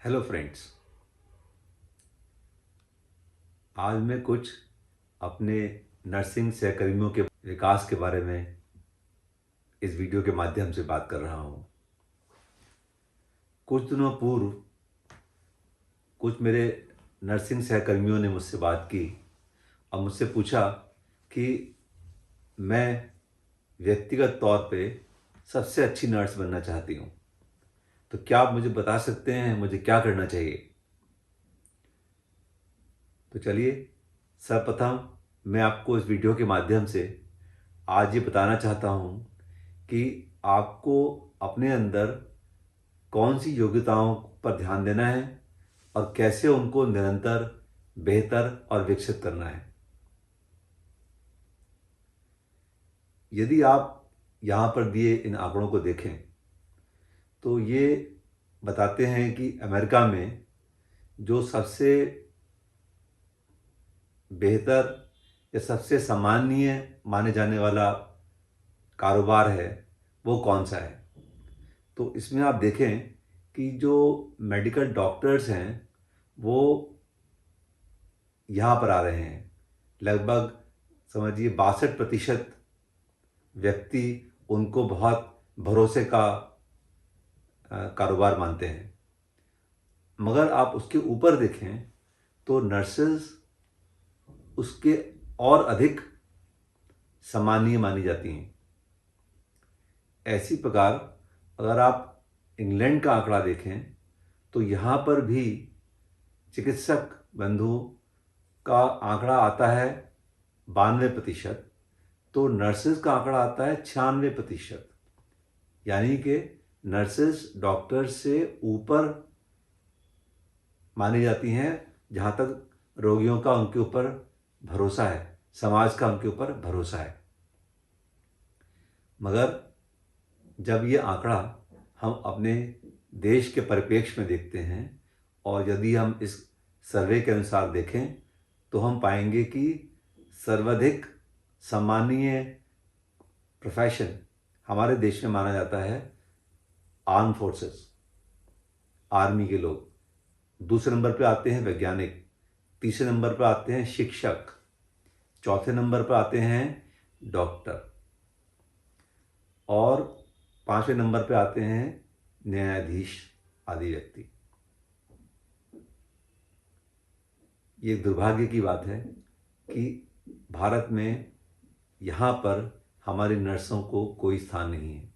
Hello friends. आज मैं कुछ अपने नर्सिंग सहकर्मियों के विकास के बारे में इस वीडियो के माध्यम से बात कर रहा हूँ। कुछ दिनों पूर्व कुछ मेरे नर्सिंग सहकर्मियों ने मुझसे बात की और मुझसे पूछा कि मैं व्यक्तिगत तौर पे सबसे अच्छी नर्स बनना चाहती हूँ, तो क्या आप मुझे बता सकते हैं मुझे क्या करना चाहिए। तो चलिए, सर्वप्रथम मैं आपको इस वीडियो के माध्यम से आज ये बताना चाहता हूँ कि आपको अपने अंदर कौन सी योग्यताओं पर ध्यान देना है और कैसे उनको निरंतर बेहतर और विकसित करना है। यदि आप यहाँ पर दिए इन आंकड़ों को देखें तो ये बताते हैं कि अमेरिका में जो सबसे बेहतर या सबसे सम्माननीय माने जाने वाला कारोबार है वो कौन सा है। तो इसमें आप देखें कि जो मेडिकल डॉक्टर्स हैं वो यहाँ पर आ रहे हैं। लगभग समझिए 62% व्यक्ति उनको बहुत भरोसे का कारोबार मानते हैं। मगर आप उसके ऊपर देखें तो नर्सेस उसके और अधिक सम्मानीय मानी जाती हैं। ऐसी प्रकार अगर आप इंग्लैंड का आंकड़ा देखें तो यहाँ पर भी चिकित्सक बंधु का आंकड़ा आता है 92%, तो नर्सेस का आंकड़ा आता है 96%। यानी कि नर्सेस डॉक्टर से ऊपर मानी जाती हैं जहाँ तक रोगियों का उनके ऊपर भरोसा है, समाज का उनके ऊपर भरोसा है। मगर जब ये आंकड़ा हम अपने देश के परिप्रेक्ष्य में देखते हैं और यदि हम इस सर्वे के अनुसार देखें तो हम पाएंगे कि सर्वाधिक सम्मानीय प्रोफेशन हमारे देश में माना जाता है आर्म फोर्सेस, आर्मी के लोग। दूसरे नंबर पे आते हैं वैज्ञानिक, तीसरे नंबर पर आते हैं शिक्षक, चौथे नंबर पर आते हैं डॉक्टर और पांचवें नंबर पे आते हैं न्यायाधीश आदि व्यक्ति। ये दुर्भाग्य की बात है कि भारत में यहाँ पर हमारी नर्सों को कोई स्थान नहीं है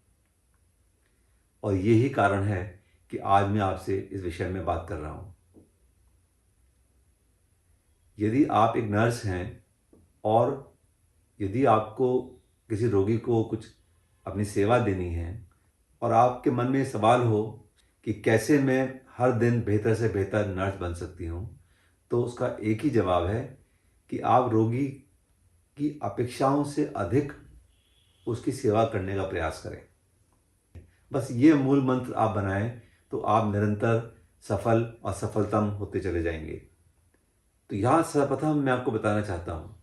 और यही कारण है कि आज मैं आपसे इस विषय में बात कर रहा हूँ। यदि आप एक नर्स हैं और यदि आपको किसी रोगी को कुछ अपनी सेवा देनी है और आपके मन में सवाल हो कि कैसे मैं हर दिन बेहतर से बेहतर नर्स बन सकती हूँ, तो उसका एक ही जवाब है कि आप रोगी की अपेक्षाओं से अधिक उसकी सेवा करने का प्रयास करें। बस ये मूल मंत्र आप बनाएं तो आप निरंतर सफल और सफलतम होते चले जाएंगे। तो यहाँ सर्वप्रथम मैं आपको बताना चाहता हूँ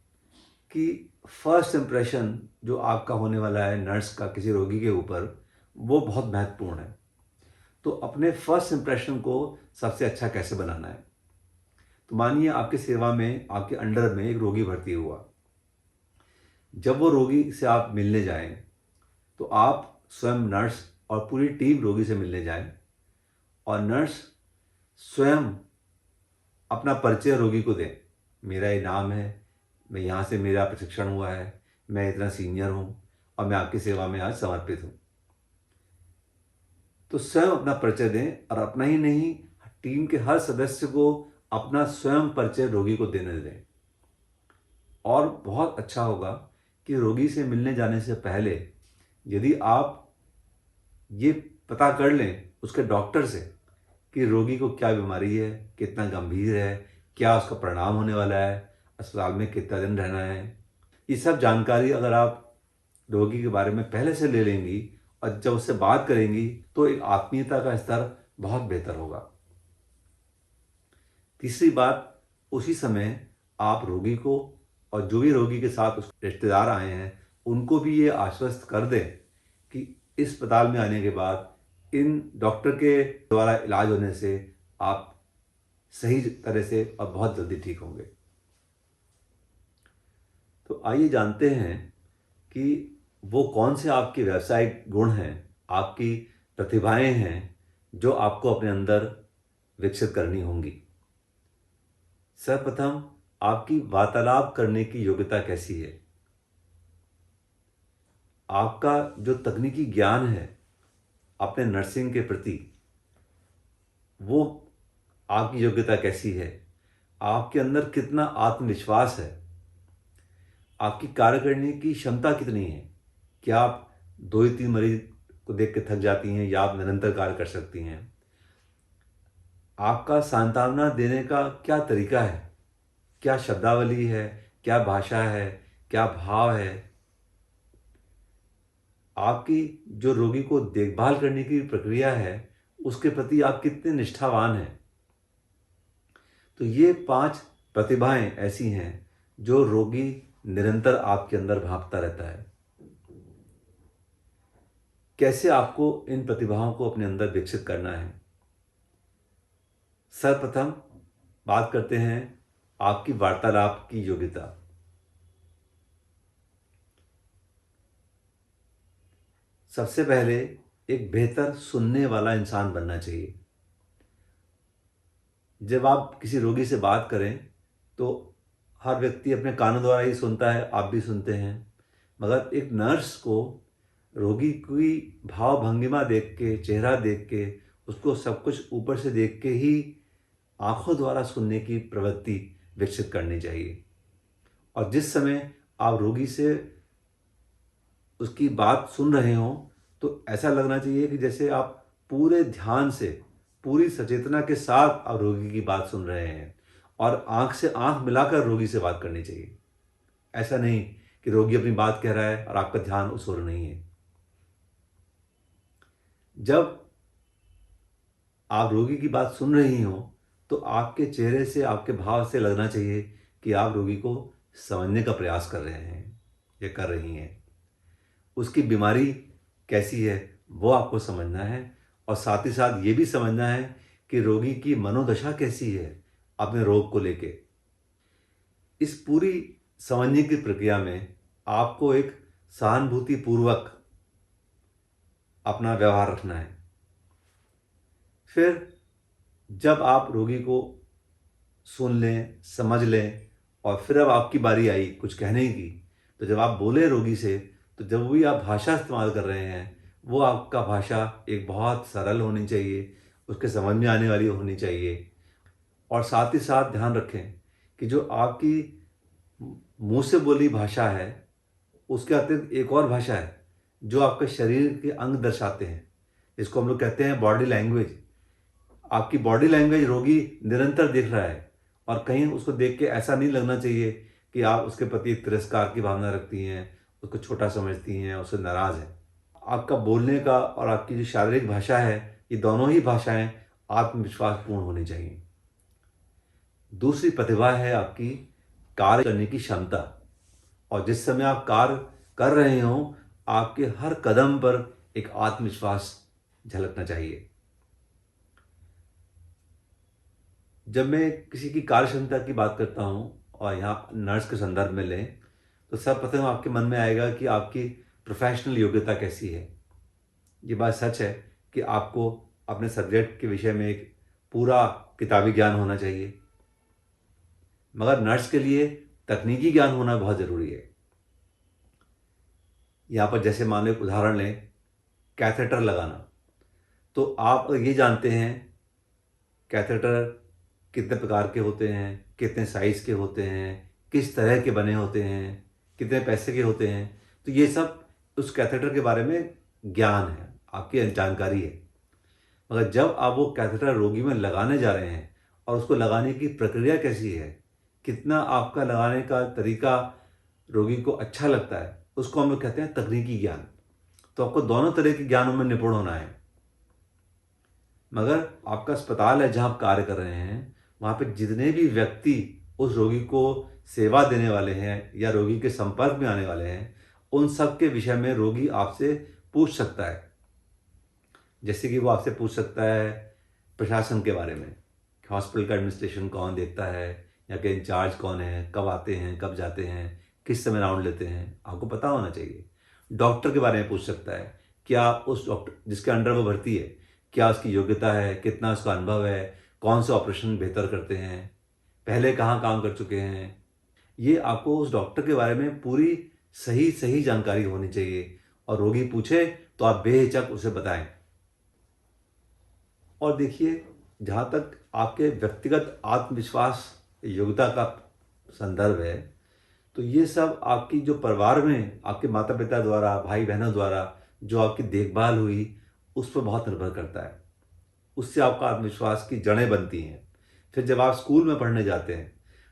कि फर्स्ट इम्प्रेशन जो आपका होने वाला है नर्स का किसी रोगी के ऊपर, वो बहुत महत्वपूर्ण है। तो अपने फर्स्ट इम्प्रेशन को सबसे अच्छा कैसे बनाना है। तो मानिए आपकी सेवा में आपके अंडर में एक रोगी भर्ती हुआ। जब वो रोगी से आप मिलने जाएं तो आप स्वयं नर्स और पूरी टीम रोगी से मिलने जाएं और नर्स स्वयं अपना परिचय रोगी को दें। मेरा ये नाम है, मैं यहाँ से मेरा प्रशिक्षण हुआ है, मैं इतना सीनियर हूँ और मैं आपकी सेवा में आज समर्पित हूँ। तो स्वयं अपना परिचय दें और अपना ही नहीं, टीम के हर सदस्य को अपना स्वयं परिचय रोगी को देने दें। और बहुत अच्छा होगा कि रोगी से मिलने जाने से पहले यदि आप ये पता कर लें उसके डॉक्टर से कि रोगी को क्या बीमारी है, कितना गंभीर है, क्या उसका परिणाम होने वाला है, अस्पताल में कितना दिन रहना है। ये सब जानकारी अगर आप रोगी के बारे में पहले से ले लेंगी और जब उससे बात करेंगी तो एक आत्मीयता का स्तर बहुत बेहतर होगा। तीसरी बात, उसी समय आप रोगी को और जो भी रोगी के साथ उसके रिश्तेदार आए हैं उनको भी ये आश्वस्त कर दें कि इस अस्पताल में आने के बाद इन डॉक्टर के द्वारा इलाज होने से आप सही तरह से और बहुत जल्दी ठीक होंगे। तो आइए जानते हैं कि वो कौन से आपके व्यावसायिक गुण हैं, आपकी प्रतिभाएं हैं, जो आपको अपने अंदर विकसित करनी होंगी। सर्वप्रथम, आपकी वार्तालाप करने की योग्यता कैसी है? आपका जो तकनीकी ज्ञान है अपने नर्सिंग के प्रति, वो आपकी योग्यता कैसी है? आपके अंदर कितना आत्मविश्वास है? आपकी कार्य करने की क्षमता कितनी है? क्या आप 2 या 3 मरीज को देख के थक जाती हैं या आप निरंतर कार्य कर सकती हैं? आपका सांत्वना देने का क्या तरीका है? क्या शब्दावली है? क्या भाषा है? क्या भाव है? आपकी जो रोगी को देखभाल करने की प्रक्रिया है, उसके प्रति आप कितने निष्ठावान हैं? तो ये 5 प्रतिभाएं ऐसी हैं जो रोगी निरंतर आपके अंदर भांपता रहता है। कैसे आपको इन प्रतिभाओं को अपने अंदर विकसित करना है? सर्वप्रथम बात करते हैं आपकी वार्तालाप की योग्यता। सबसे पहले एक बेहतर सुनने वाला इंसान बनना चाहिए। जब आप किसी रोगी से बात करें तो हर व्यक्ति अपने कानों द्वारा ही सुनता है, आप भी सुनते हैं। मगर एक नर्स को रोगी की भाव भंगिमा देख के, चेहरा देख के, उसको सब कुछ ऊपर से देख के ही आंखों द्वारा सुनने की प्रवृत्ति विकसित करनी चाहिए। और जिस समय आप रोगी से उसकी बात सुन रहे हों तो ऐसा लगना चाहिए कि जैसे आप पूरे ध्यान से, पूरी सचेतना के साथ आप रोगी की बात सुन रहे हैं और आंख से आंख मिलाकर रोगी से बात करनी चाहिए। ऐसा नहीं कि रोगी अपनी बात कह रहा है और आपका ध्यान उस ओर नहीं है। जब आप रोगी की बात सुन रही हो तो आपके चेहरे से, आपके भाव से लगना चाहिए कि आप रोगी को समझने का प्रयास कर रहे हैं या कर रही हैं। उसकी बीमारी कैसी है वो आपको समझना है और साथ ही साथ ये भी समझना है कि रोगी की मनोदशा कैसी है अपने रोग को लेके। इस पूरी समझने की प्रक्रिया में आपको एक सहानुभूतिपूर्वक अपना व्यवहार रखना है। फिर जब आप रोगी को सुन लें, समझ लें और फिर अब आपकी बारी आई कुछ कहने की, तो जब आप बोले रोगी से, तो जब भी आप भाषा इस्तेमाल कर रहे हैं वो आपका भाषा एक बहुत सरल होनी चाहिए, उसके समझ में आने वाली होनी चाहिए। और साथ ही साथ ध्यान रखें कि जो आपकी मुंह से बोली भाषा है उसके अतिरिक्त एक और भाषा है जो आपके शरीर के अंग दर्शाते हैं, इसको हम लोग कहते हैं बॉडी लैंग्वेज। आपकी बॉडी लैंग्वेज रोगी निरंतर देख रहा है और कहीं उसको देख के ऐसा नहीं लगना चाहिए कि आप उसके प्रति तिरस्कार की भावना रखती हैं, उसको छोटा समझती हैं, उससे नाराज़ हैं। आपका बोलने का और आपकी जो शारीरिक भाषा है, ये दोनों ही भाषाएं आत्मविश्वासपूर्ण होनी चाहिए। दूसरी प्रतिभा है आपकी कार्य करने की क्षमता। और जिस समय आप कार्य कर रहे हों, आपके हर कदम पर एक आत्मविश्वास झलकना चाहिए। जब मैं किसी की कार्य क्षमता की बात करता हूँ और यहाँ नर्स के संदर्भ में लें, तो सर्वप्रथम आपके मन में आएगा कि आपकी प्रोफेशनल योग्यता कैसी है। ये बात सच है कि आपको अपने सब्जेक्ट के विषय में एक पूरा किताबी ज्ञान होना चाहिए, मगर नर्स के लिए तकनीकी ज्ञान होना बहुत ज़रूरी है। यहाँ पर जैसे मान लो एक उदाहरण लें, कैथेटर लगाना। तो आप ये जानते हैं कैथेटर कितने प्रकार के होते हैं, कितने साइज़ के होते हैं, किस तरह के बने होते हैं, कितने पैसे के होते हैं। तो ये सब उस कैथेटर के बारे में ज्ञान है, आपकी जानकारी है। मगर जब आप वो कैथेटर रोगी में लगाने जा रहे हैं और उसको लगाने की प्रक्रिया कैसी है, कितना आपका लगाने का तरीका रोगी को अच्छा लगता है, उसको हम लोग कहते हैं तकनीकी ज्ञान। तो आपको दोनों तरह के ज्ञानों में निपुण होना है। मगर आपका अस्पताल है जहाँ आप कार्य कर रहे हैं, वहाँ पे जितने भी व्यक्ति उस रोगी को सेवा देने वाले हैं या रोगी के संपर्क में आने वाले हैं, उन सब के विषय में रोगी आपसे पूछ सकता है। जैसे कि वो आपसे पूछ सकता है प्रशासन के बारे में, हॉस्पिटल का एडमिनिस्ट्रेशन कौन देखता है, यहाँ के इंचार्ज कौन है, कब आते हैं, कब जाते हैं, किस समय राउंड लेते हैं, आपको पता होना चाहिए। डॉक्टर के बारे में पूछ सकता है, क्या उस डॉक्टर जिसके अंडर वो भर्ती है, क्या उसकी योग्यता है, कितना उसका अनुभव है, कौन से ऑपरेशन बेहतर करते हैं, पहले कहाँ काम कर चुके हैं। ये आपको उस डॉक्टर के बारे में पूरी सही सही जानकारी होनी चाहिए, और रोगी पूछे तो आप बेहिचक उसे बताएं। और देखिए, जहाँ तक आपके व्यक्तिगत आत्मविश्वास योग्यता का संदर्भ है, तो ये सब आपकी जो परिवार में आपके माता पिता द्वारा, भाई बहनों द्वारा जो आपकी देखभाल हुई, उस पर बहुत निर्भर करता है। उससे आपका आत्मविश्वास की जड़ें बनती हैं। फिर जब आप स्कूल में पढ़ने जाते हैं,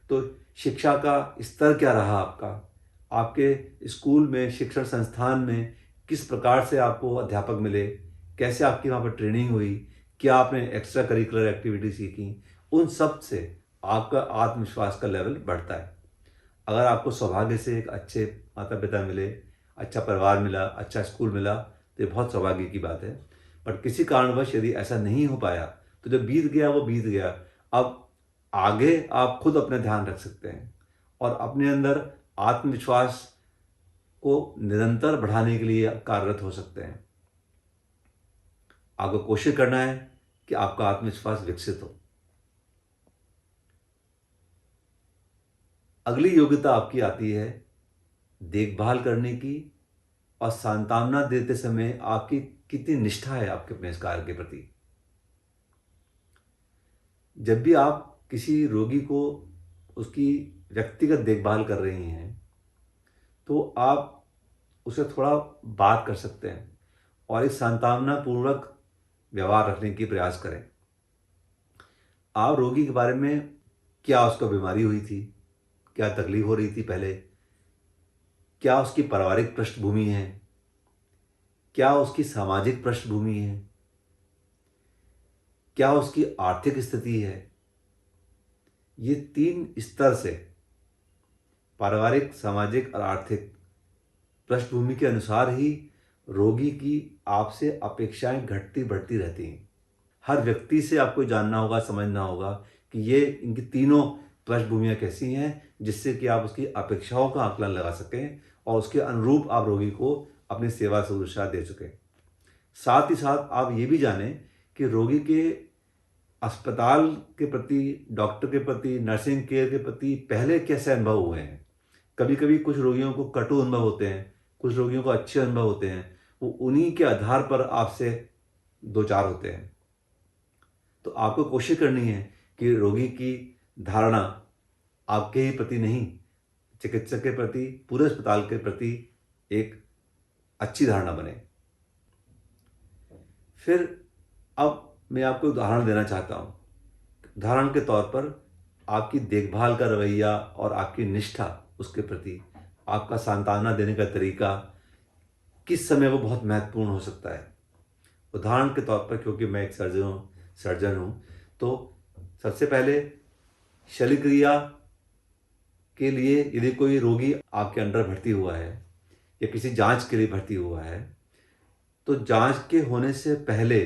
तो शिक्षा का स्तर क्या रहा आपका, आपके स्कूल में, शिक्षण संस्थान में किस प्रकार से आपको अध्यापक मिले, कैसे आपकी वहाँ पर ट्रेनिंग हुई, क्या आपने एक्स्ट्रा करिकुलर एक्टिविटी सीखी, उन सब से आपका आत्मविश्वास का लेवल बढ़ता है। अगर आपको सौभाग्य से एक अच्छे माता पिता मिले, अच्छा परिवार मिला, अच्छा स्कूल मिला, तो ये बहुत सौभाग्य की बात है। पर किसी कारणवश यदि ऐसा नहीं हो पाया, तो जो बीत गया वो बीत गया। अब आगे आप खुद अपना ध्यान रख सकते हैं और अपने अंदर आत्मविश्वास को निरंतर बढ़ाने के लिए कार्यरत हो सकते हैं। आपको कोशिश करना है कि आपका आत्मविश्वास विकसित हो। अगली योग्यता आपकी आती है देखभाल करने की, और सांत्वना देते समय आपकी कितनी निष्ठा है आपके अपने इस कार्य के प्रति। जब भी आप किसी रोगी को उसकी व्यक्तिगत देखभाल कर रही हैं, तो आप उसे थोड़ा बात कर सकते हैं और एक सांत्वनापूर्वक व्यवहार रखने की प्रयास करें। आप रोगी के बारे में, क्या उसको बीमारी हुई थी, क्या तकलीफ हो रही थी पहले, क्या उसकी पारिवारिक पृष्ठभूमि है, क्या उसकी सामाजिक पृष्ठभूमि है, क्या उसकी आर्थिक स्थिति है। ये 3 स्तर से, पारिवारिक, सामाजिक और आर्थिक पृष्ठभूमि के अनुसार ही रोगी की आपसे अपेक्षाएं घटती बढ़ती रहती हैं। हर व्यक्ति से आपको जानना होगा, समझना होगा कि ये इनकी तीनों पृष्ठभूमियाँ कैसी हैं, जिससे कि आप उसकी अपेक्षाओं का आकलन लगा सकें और उसके अनुरूप आप रोगी को अपनी सेवा शुश्रूषा दे सकें। साथ ही साथ आप ये भी जानें कि रोगी के अस्पताल के प्रति, डॉक्टर के प्रति, नर्सिंग केयर के प्रति पहले कैसे अनुभव हुए हैं। कभी कभी कुछ रोगियों को कटु अनुभव होते हैं, कुछ रोगियों को अच्छे अनुभव होते हैं। वो उन्हीं के आधार पर आपसे दो चार होते हैं। तो आपको कोशिश करनी है कि रोगी की धारणा आपके ही प्रति नहीं, चिकित्सक के प्रति, पूरे अस्पताल के प्रति एक अच्छी धारणा बने। फिर अब मैं आपको उदाहरण देना चाहता हूँ। उदाहरण के तौर पर आपकी देखभाल का रवैया और आपकी निष्ठा उसके प्रति, आपका सांत्वना देने का तरीका किस समय वो बहुत महत्वपूर्ण हो सकता है। उदाहरण के तौर पर, क्योंकि मैं एक सर्जन हूँ, तो सबसे पहले शल्यक्रिया के लिए यदि कोई रोगी आपके अंडर भर्ती हुआ है या किसी जांच के लिए भर्ती हुआ है, तो जांच के होने से पहले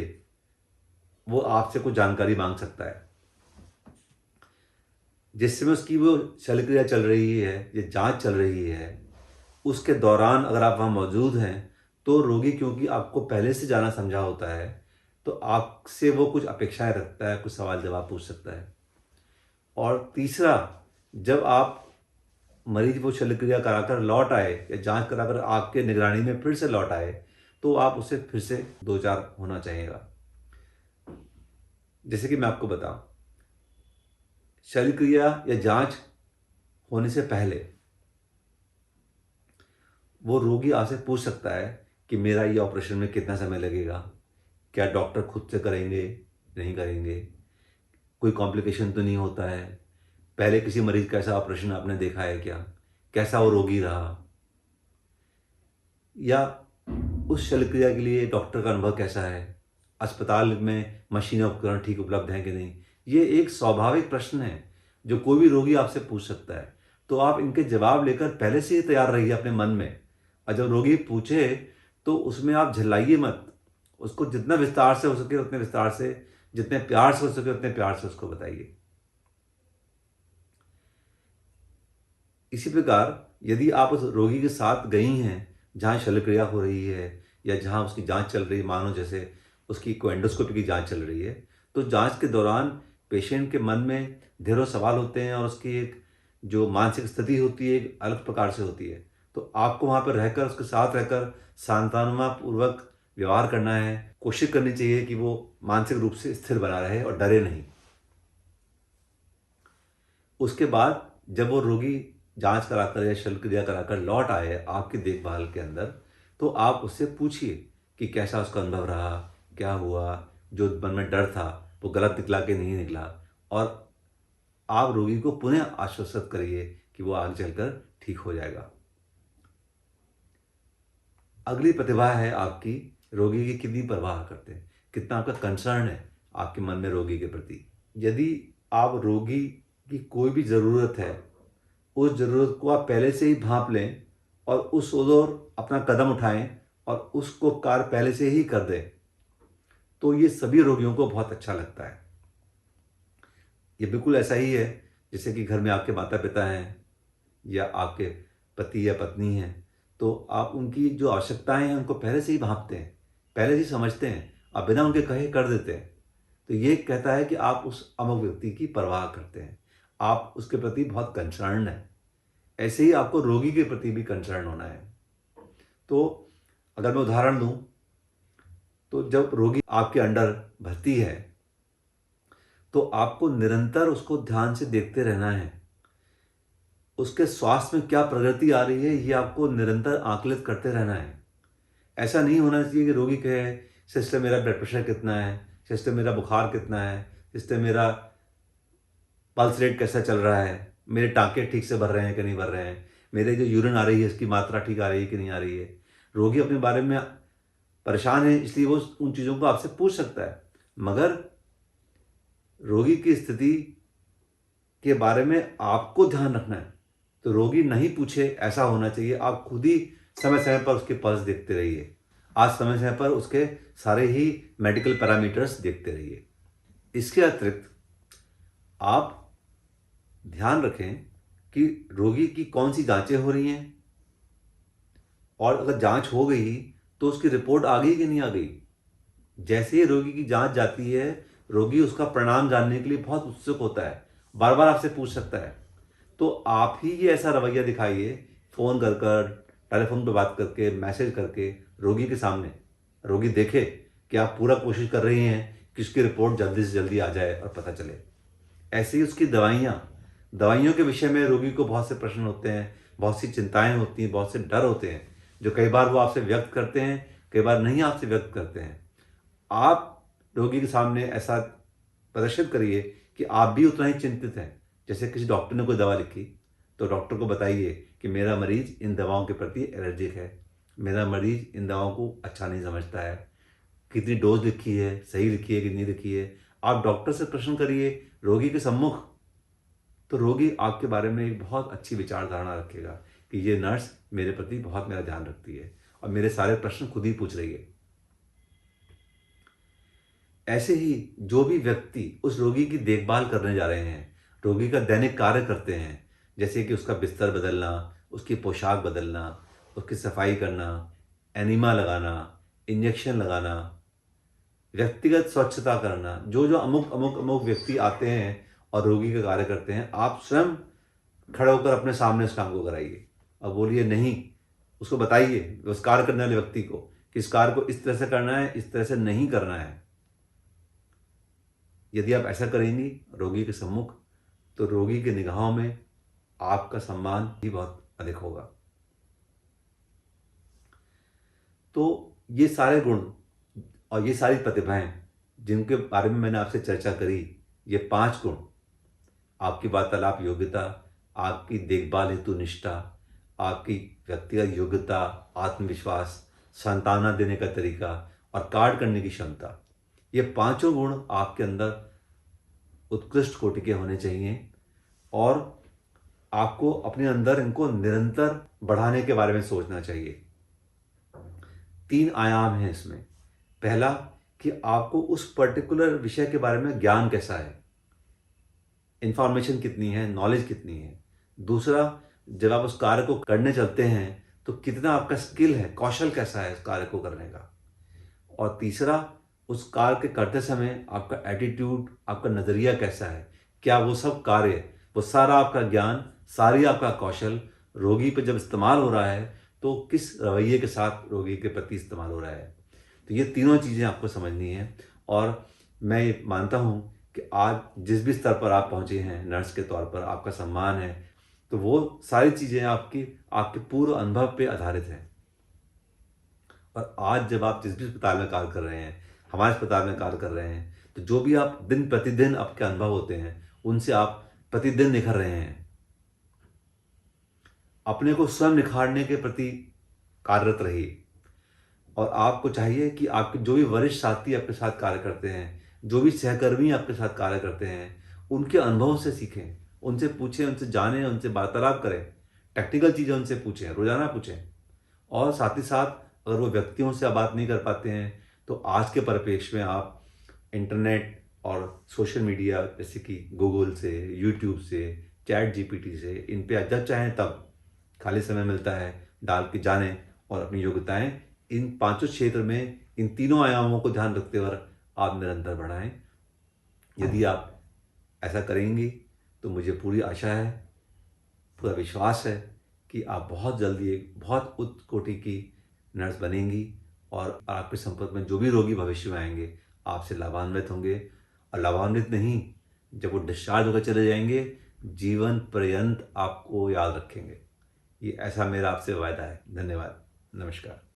वो आपसे कुछ जानकारी मांग सकता है। जिस समय उसकी वो शल्यक्रिया चल रही है या जांच चल रही है, उसके दौरान अगर आप वहाँ मौजूद हैं, तो रोगी क्योंकि आपको पहले से जाना समझा होता है, तो आपसे वो कुछ अपेक्षाएं रखता है, कुछ सवाल जवाब पूछ सकता है। और तीसरा, जब आप मरीज वो शल्यक्रिया कराकर लौट आए या जांच कराकर आपके निगरानी में फिर से लौट आए, तो आप उससे फिर से दो चार होना चाहिएगा। जैसे कि मैं आपको बताऊं, शल्यक्रिया या जांच होने से पहले वो रोगी आपसे पूछ सकता है कि मेरा ये ऑपरेशन में कितना समय लगेगा, क्या डॉक्टर खुद से करेंगे, नहीं करेंगे, कोई कॉम्प्लिकेशन तो नहीं होता है, पहले किसी मरीज का ऐसा ऑपरेशन आपने देखा है क्या, कैसा वो रोगी रहा, या उस शल्यक्रिया के लिए डॉक्टर का अनुभव कैसा है, अस्पताल में मशीनें उपकरण ठीक उपलब्ध हैं कि नहीं। ये एक स्वाभाविक प्रश्न है जो कोई भी रोगी आपसे पूछ सकता है। तो आप इनके जवाब लेकर पहले से ही तैयार रहिए अपने मन में, और जब रोगी पूछे तो उसमें आप झल्लाइए मत। उसको जितना विस्तार से हो सके उतने विस्तार से जितने प्यार से हो सके उतने प्यार से उसको बताइए। इसी प्रकार यदि आप उस रोगी के साथ गई हैं जहाँ शल्यक्रिया हो रही है या जहाँ उसकी जांच चल रही है, मानो जैसे उसकी कोई एंडोस्कोपी की जांच चल रही है, तो जांच के दौरान पेशेंट के मन में ढेरों सवाल होते हैं और उसकी एक जो मानसिक स्थिति होती है एक अलग प्रकार से होती है। तो आपको वहाँ पर रहकर उसके साथ रहकर सांत्वनापूर्वक व्यवहार करना है। कोशिश करनी चाहिए कि वो मानसिक रूप से स्थिर बना रहे और डरे नहीं। उसके बाद जब वो रोगी जांच कराकर या शल्यक्रिया कराकर लौट आए आपकी देखभाल के अंदर, तो आप उससे पूछिए कि कैसा उसका अनुभव रहा, क्या हुआ, जो मन में डर था वो गलत निकला कि नहीं निकला, और आप रोगी को पुनः आश्वस्त करिए कि वो आगे चलकर ठीक हो जाएगा। अगली प्रतिभा है आपकी रोगी की कितनी परवाह करते हैं, कितना आपका कंसर्न है आपके मन में रोगी के प्रति। यदि आप रोगी की कोई भी ज़रूरत है, उस ज़रूरत को आप पहले से ही भांप लें और उस ओर अपना कदम उठाएं और उसको कार्य पहले से ही कर दें, तो ये सभी रोगियों को बहुत अच्छा लगता है। ये बिल्कुल ऐसा ही है जैसे कि घर में आपके माता पिता हैं या आपके पति या पत्नी हैं, तो आप उनकी जो आवश्यकताएं हैं उनको पहले से ही भांपते हैं, पहले से ही समझते हैं, आप बिना उनके कहे कर देते हैं। तो ये कहता है कि आप उस अमुक व्यक्ति की परवाह करते हैं, आप उसके प्रति बहुत कंसर्न हैं। ऐसे ही आपको रोगी के प्रति भी कंसर्न होना है। तो अगर मैं उदाहरण दूं, तो जब रोगी आपके अंडर भर्ती है तो आपको निरंतर उसको ध्यान से देखते रहना है। उसके स्वास्थ्य में क्या प्रगति आ रही है ये आपको निरंतर आकलित करते रहना है। ऐसा नहीं होना चाहिए कि रोगी कहे सिस्टर मेरा ब्लड प्रेशर कितना है, सिस्टर मेरा बुखार कितना है, सिस्टर मेरा पल्स रेट कैसा चल रहा है, मेरे टाँके ठीक से भर रहे हैं कि नहीं भर रहे हैं, मेरे जो यूरिन आ रही है इसकी मात्रा ठीक आ रही है कि नहीं आ रही है। रोगी अपने बारे में परेशान है इसलिए वो उन चीज़ों को आपसे पूछ सकता है, मगर रोगी की स्थिति के बारे में आपको ध्यान रखना है। तो रोगी नहीं पूछे ऐसा होना चाहिए, आप खुद ही समय समय पर उसके पल्स देखते रहिए। आज समय समय पर उसके सारे ही मेडिकल पैरामीटर्स देखते रहिए। इसके अतिरिक्त आप ध्यान रखें कि रोगी की कौन सी जांचें हो रही हैं, और अगर जांच हो गई तो उसकी रिपोर्ट आ गई कि नहीं आ गई। जैसे ही रोगी की जांच जाती है, रोगी उसका परिणाम जानने के लिए बहुत उत्सुक होता है, बार बार आपसे पूछ सकता है। तो आप ही ये ऐसा रवैया दिखाइए, फ़ोन कर कर, टेलीफोन पे बात करके, मैसेज करके रोगी के सामने, रोगी देखे कि आप पूरा कोशिश कर रही हैं कि उसकी रिपोर्ट जल्दी से जल्दी आ जाए और पता चले। ऐसे ही उसकी दवाइयों के विषय में रोगी को बहुत से प्रश्न होते हैं, बहुत सी चिंताएं होती हैं, बहुत से डर होते हैं, जो कई बार वो आपसे व्यक्त करते हैं, कई बार नहीं आपसे व्यक्त करते हैं। आप रोगी के सामने ऐसा प्रदर्शित करिए कि आप भी उतना ही चिंतित हैं। जैसे किसी डॉक्टर ने कोई दवा लिखी, तो डॉक्टर को बताइए कि मेरा मरीज इन दवाओं के प्रति एलर्जिक है, मेरा मरीज इन दवाओं को अच्छा नहीं समझता है, कितनी डोज लिखी है, सही लिखी है कि नहीं लिखी है। आप डॉक्टर से प्रश्न करिए रोगी के सम्मुख, तो रोगी आपके बारे में एक बहुत अच्छी विचारधारणा रखेगा कि ये नर्स मेरे प्रति बहुत मेरा ध्यान रखती है और मेरे सारे प्रश्न खुद ही पूछ रही है। ऐसे ही जो भी व्यक्ति उस रोगी की देखभाल करने जा रहे हैं, रोगी का दैनिक कार्य करते हैं, जैसे कि उसका बिस्तर बदलना, उसकी पोशाक बदलना, उसकी सफाई करना, एनिमा लगाना, इंजेक्शन लगाना, व्यक्तिगत स्वच्छता करना, जो जो अमुक अमुक अमुक व्यक्ति आते हैं और रोगी का कार्य करते हैं, आप स्वयं खड़े होकर अपने सामने उस काम को कराइए और बोलिए नहीं, उसको बताइए उस कार्य करने वाले व्यक्ति को कि इस कार्य को इस तरह से करना है, इस तरह से नहीं करना है। यदि आप ऐसा करेंगी रोगी के सम्मुख, तो रोगी की निगाहों में आपका सम्मान भी बहुत अधिक होगा। तो ये सारे गुण और ये सारी प्रतिभाएं जिनके बारे में मैंने आपसे चर्चा करी, ये 5 गुण, आपकी वार्तालाप योग्यता, आपकी देखभाल हेतु निष्ठा, आपकी व्यक्तिगत योग्यता, आत्मविश्वास, सांत्वना देने का तरीका और कार्य करने की क्षमता, ये पांचों गुण आपके अंदर उत्कृष्ट कोटि के होने चाहिए और आपको अपने अंदर इनको निरंतर बढ़ाने के बारे में सोचना चाहिए। 3 आयाम हैं इसमें। पहला कि आपको उस पर्टिकुलर विषय के बारे में ज्ञान कैसा है, इन्फॉर्मेशन कितनी है, नॉलेज कितनी है। दूसरा, जब आप उस कार्य को करने चलते हैं तो कितना आपका स्किल है, कौशल कैसा है उस कार्य को करने का। और तीसरा, उस कार्य के करते समय आपका एटीट्यूड, आपका नज़रिया कैसा है। क्या वो सब कार्य, वो सारा आपका ज्ञान, सारी आपका कौशल रोगी पे जब इस्तेमाल हो रहा है तो किस रवैये के साथ रोगी के प्रति इस्तेमाल हो रहा है। तो ये तीनों चीज़ें आपको समझनी हैं। और मैं ये मानता हूँ कि आज जिस भी स्तर पर आप पहुँचे हैं नर्स के तौर पर, आपका सम्मान है, तो वो सारी चीज़ें आपकी आपके पूर्व अनुभव पे आधारित हैं। और आज जब आप जिस भी अस्पताल में कार्य कर रहे हैं, हमारे अस्पताल में कार्य कर रहे हैं, तो जो भी आप दिन प्रतिदिन आपके अनुभव होते हैं, उनसे आप प्रतिदिन निखर रहे हैं। अपने को स्वयं निखारने के प्रति कार्यरत रहिए। और आपको चाहिए कि आपके जो भी वरिष्ठ साथी आपके साथ कार्य करते हैं, जो भी सहकर्मी आपके साथ कार्य करते हैं, उनके अनुभवों से सीखें, उनसे पूछें, उनसे जानें, उनसे वार्तालाप करें, टेक्निकल चीज़ें उनसे पूछें, रोज़ाना पूछें। और साथ ही साथ अगर वो व्यक्तियों से आप बात नहीं कर पाते हैं, तो आज के परिप्रेक्ष्य में आप इंटरनेट और सोशल मीडिया जैसे कि गूगल से, यूट्यूब से, चैट जीपीटी से, इन पे जब चाहें तब खाली समय मिलता है, डाल के जानें और अपनी योग्यताएँ इन पाँचों क्षेत्र में, इन तीनों आयामों को ध्यान रखते हुए आप निरंतर बढ़ाएँ। यदि आप ऐसा करेंगी तो मुझे पूरी आशा है, पूरा विश्वास है कि आप बहुत जल्दी एक बहुत उच्च कोटि की नर्स बनेंगी। और आपके संपर्क में जो भी रोगी भविष्य में आएँगे, आपसे लाभान्वित होंगे। और लाभान्वित नहीं, जब वो डिस्चार्ज होकर चले जाएँगे, जीवन पर्यंत आपको याद रखेंगे। ये ऐसा मेरा आपसे वायदा है। धन्यवाद। नमस्कार।